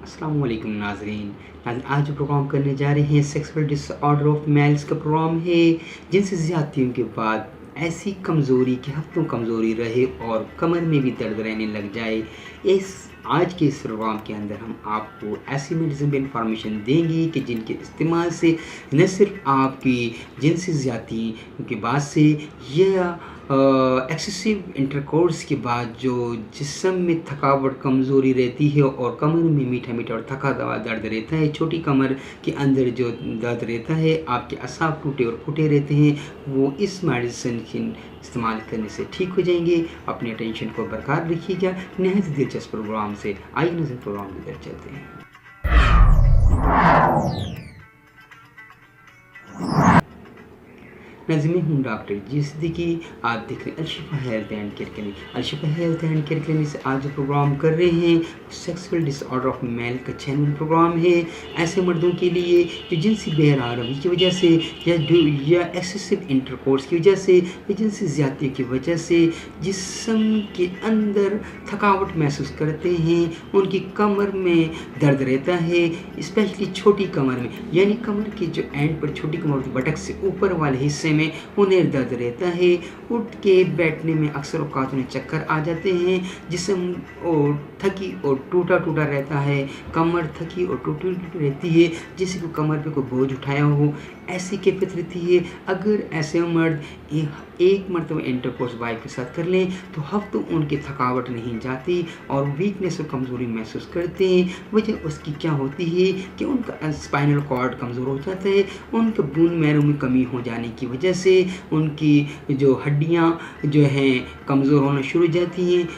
अस्सलाम वालेकुम नाज़रीन। आज जो प्रोग्राम करने जा रहे हैं सेक्सुअल डिसऑर्डर ऑफ मेल्स का प्रोग्राम है। जिनसी ज़्यादतियों के बाद ऐसी कमज़ोरी कि हफ्तों कमज़ोरी रहे और कमर में भी दर्द रहने लग जाए। आज के इस प्रोग्राम के अंदर हम आपको ऐसी मेडिसिन पर इंफॉर्मेशन देंगे कि जिनके इस्तेमाल से न सिर्फ आपकी जिनसी ज़्यादती के बाद से या एक्सेसिव इंटरकोर्स के बाद जो जिस्म में थकावट कमज़ोरी रहती है और कमर में मीठा मीठा और थका दवा दर्द रहता है, छोटी कमर के अंदर जो दर्द रहता है, आपके असाब टूटे और फूटे रहते हैं, वो इस मेडिसिन की इस्तेमाल करने से ठीक हो जाएंगे। अपने टेंशन को बरकरार रखिएगा। नहायत दिलचस्प प्रोग्राम से आइए नजर प्रोग्राम की तरफ चलते हैं। मैं हूँ डॉक्टर जी सिद्दीकी। आप देख रहे हैं Alshifa health and care clinic. Alshifa health and care clinic से आज जो प्रोग्राम कर रहे हैं सेक्सुअल डिसऑर्डर ऑफ मेल का चैनल प्रोग्राम है। ऐसे मर्दों के लिए जो जिनसी बेहरारवी की वजह से या एक्सेसिव इंटरकोर्स की वजह से या जिनसी ज़्यादती की वजह से जिस्म के अंदर थकावट महसूस करते हैं, उनकी कमर में दर्द रहता है, स्पेशली छोटी कमर में, यानी कमर की जो एंड पर छोटी कमर की बटक से ऊपर वाले हिस्से में उन्हें दर्द रहता है। उठ के बैठने में अक्सर औकात उन्हें चक्कर आ जाते हैं, जिस्म और थकी और टूटा टूटा रहता है, कमर थकी और टूटी टूटी रहती है, जैसे कि कमर पे कोई बोझ उठाया हो, ऐसी कैफियत रहती है। अगर ऐसे मर्द एक मरतबा इंटरकोर्स वाइफ के साथ कर लें तो हफ्तों उनकी थकावट नहीं जाती और वीकनेस और कमज़ोरी महसूस करते हैं। वजह उसकी क्या होती है कि उनका स्पाइनल कॉर्ड कमज़ोर हो जाता है, उनके बून मैरों में कमी हो जाने की वजह से उनकी जो हड्डियां जो हैं कमज़ोर होना शुरू हो जाती हैं,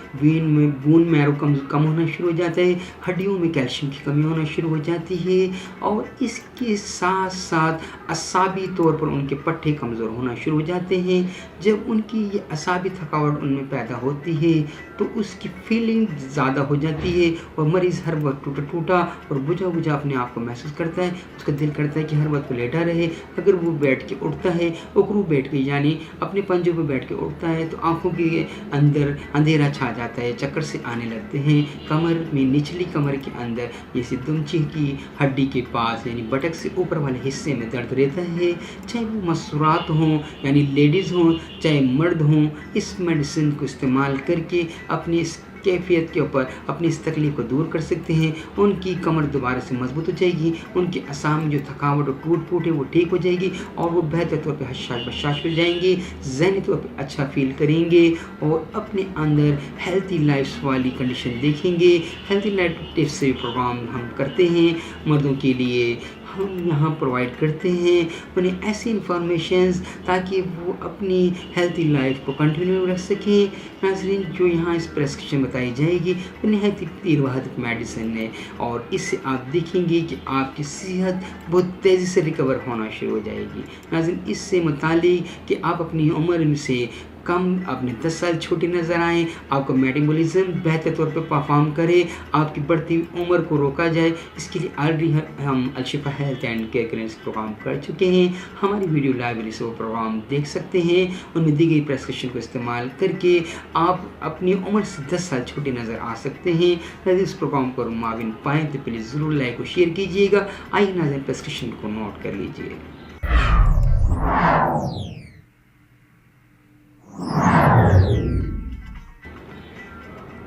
बून मैरो कम होना शुरू हो जाता है, हड्डियों में कैल्शियम की कमी होना शुरू हो जाती है और इसके साथ साथ असाबी तौर पर उनके पट्टे कमज़ोर होना शुरू हो जाते हैं। जब उनकी ये असाबी थकावट उनमें पैदा होती है तो उसकी फीलिंग ज़्यादा हो जाती है और मरीज़ हर वक्त टूटा टूटा और बुझा बुझा अपने आप को महसूस करता है। उसका दिल करता है कि हर वक्त लेटा रहे। अगर वो बैठ के उठता है, उकरू बैठ के यानी अपने पंजों पर बैठ के उठता है तो आँखों के अंदर अंधेरा छा जाता है, चक्कर से आने लगते हैं। कमर में निचली कमर के अंदर जैसे दुमची की हड्डी के पास यानी बटक से ऊपर वाले हिस्से में दर्द रहता है। चाहे वो मसूरात हों यानी लेडीज़ हों चाहे मर्द हों, इस मेडिसिन को इस्तेमाल करके अपनी इस कैफियत के ऊपर अपनी इस तकलीफ़ को दूर कर सकते हैं। उनकी कमर दोबारा से मजबूत हो जाएगी, उनके असाम में जो थकावट और टूट फूट है वो ठीक हो जाएगी और वो बेहतर तौर पे हशाश बशाश हो जाएंगे, ज़हनी तौर पे अच्छा फील करेंगे और अपने अंदर हेल्थी लाइफ वाली कंडीशन देखेंगे। हेल्थी लाइफ टिप्स से प्रोग्राम हम करते हैं मर्दों के लिए, हम यहाँ प्रोवाइड करते हैं उन्हें ऐसी इंफॉर्मेशंस ताकि वो अपनी हेल्थी लाइफ को कंटिन्यू रख सकें। नाज़रीन, जो यहाँ इस प्रेस्क्रिप्शन बताई जाएगी वो नहायत तीरवाहत मेडिसिन है और इससे आप देखेंगे कि आपकी सेहत बहुत तेज़ी से रिकवर होना शुरू हो जाएगी। नाज़रीन, इससे मुतालिक कि आप अपनी उम्र से कम अपने 10 साल छोटे नज़र आएँ, आपका मेटाबॉलिज्म बेहतर तौर पे परफॉर्म करे, आपकी बढ़ती उम्र को रोका जाए, इसके लिए ऑलरेडी हम Alshifa health and care clinic programme कर चुके हैं। हमारी वीडियो लाइब्रेरी से वो प्रोग्राम देख सकते हैं। उनमें दी गई प्रेस्क्रिप्शन को इस्तेमाल करके आप अपनी उम्र से 10 साल छोटे नज़र आ सकते हैं। यदि इस प्रोग्राम को माविन पाएँ तो प्लीज़ ज़रूर लाइक और शेयर कीजिएगा। आइए नाज़रीन, प्रेस्क्रिप्शन को नोट कर लीजिए।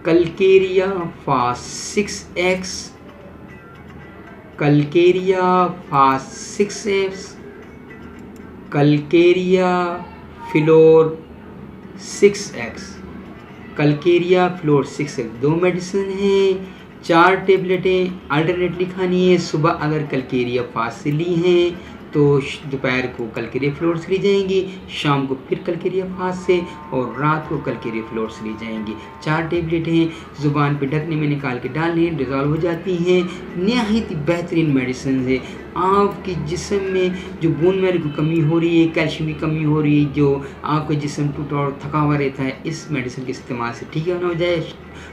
Calcarea fast 6x, Calcarea fast 6x, Calcarea floor 6x, Calcarea floor 6x दो मेडिसिन हैं। 4 टेबलेटें अल्टरनेटली खानी है। सुबह अगर कलकेरिया फास्ट से ली हैं तो दोपहर को कलकेरिया फ्लोर से ली जाएंगी, शाम को फिर कलकेरिया फास्ट से और रात को कलकेरिया फ्लोर से ली जाएंगी। 4 टेबलेटें ज़ुबान पे ढकने में निकाल के डालनी है, डिज़ोल्व हो जाती हैं। नहायत ही बेहतरीन मेडिसिन है। आपके जिस्म में जो बोन मैरो की कमी हो रही है, कैल्शियम की कमी हो रही है, जो आपका जिस्म टूटा और थका हुआ रहता है, इस मेडिसिन के इस्तेमाल से ठीक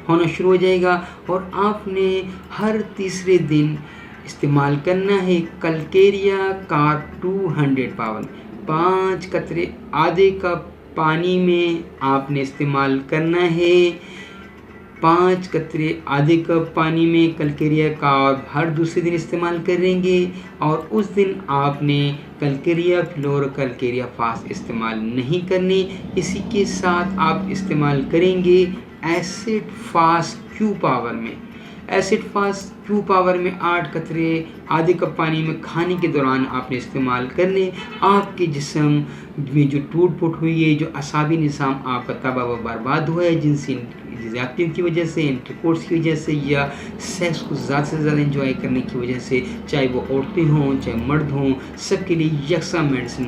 होना शुरू हो जाएगा और आपने हर तीसरे दिन इस्तेमाल करना है। कलकेरिया का 200 पावन 5 कतरे आधे कप पानी में आपने इस्तेमाल करना है। 5 कतरे आधे कप पानी में कलकेरिया का आप हर दूसरे दिन इस्तेमाल करेंगे और उस दिन आपने कलकेरिया फ्लोर कलकेरिया फास्ट इस्तेमाल नहीं करनी। इसी के साथ आप इस्तेमाल करेंगे एसिड फास्ट क्यू पावर में। एसिड फास्ट क्यू पावर में 8 कतरे आधे कप पानी में खाने के दौरान आपने इस्तेमाल करने। आपके जिस्म में जो टूट फूट हुई है, जो असाबी निज़ाम आपका तबाह व बर्बाद हुआ है जिनसी ज़्यादतियों की वजह से, इंटरकोर्स की वजह से या सेक्स को ज़्यादा से ज़्यादा एंजॉय करने की वजह से, चाहे वो औरतें हों चाहे मर्द हों, सबके लिए यकसा मेडिसिन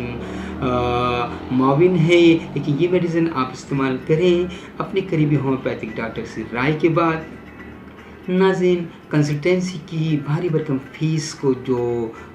मुआविन है। लेकिन ये मेडिसिन आप इस्तेमाल करें अपने करीबी होम्योपैथिक डॉक्टर से राय के बाद। नाज़रीन, कंसल्टेंसी की भारी भरकम फ़ीस को जो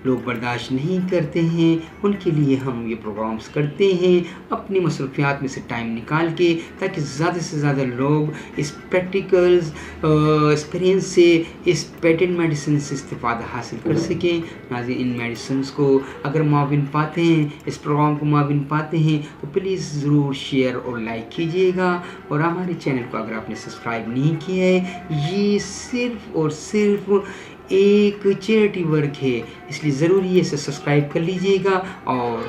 लोग बर्दाश्त नहीं करते हैं उनके लिए हम ये प्रोग्राम्स करते हैं अपनी मसरूफियात में से टाइम निकाल के, ताकि ज़्यादा से ज़्यादा लोग इस प्रैक्टिकल्स एक्सपीरियंस से, इस पेटेंट मेडिसिन से इस्तिफ़ादा हासिल कर सकें। नाज़रीन, इन मेडिसिन को अगर मुआविन पाते हैं, इस प्रोग्राम को मुआविन पाते हैं तो प्लीज़ ज़रूर शेयर और लाइक कीजिएगा। और हमारे चैनल को अगर आपने सब्सक्राइब नहीं किया है, ये सिर्फ़ और सिर्फ एक चैरिटी वर्क है, इसलिए ज़रूरी इसे सब्सक्राइब कर लीजिएगा और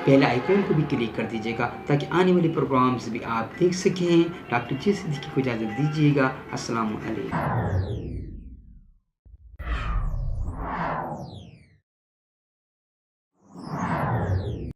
बेल आइकन को भी क्लिक कर दीजिएगा ताकि आने वाले प्रोग्राम्स भी आप देख सकें। डॉक्टर जे सिद्दीकी को इजाज़त दीजिएगा। अस्सलामु अलैकुम।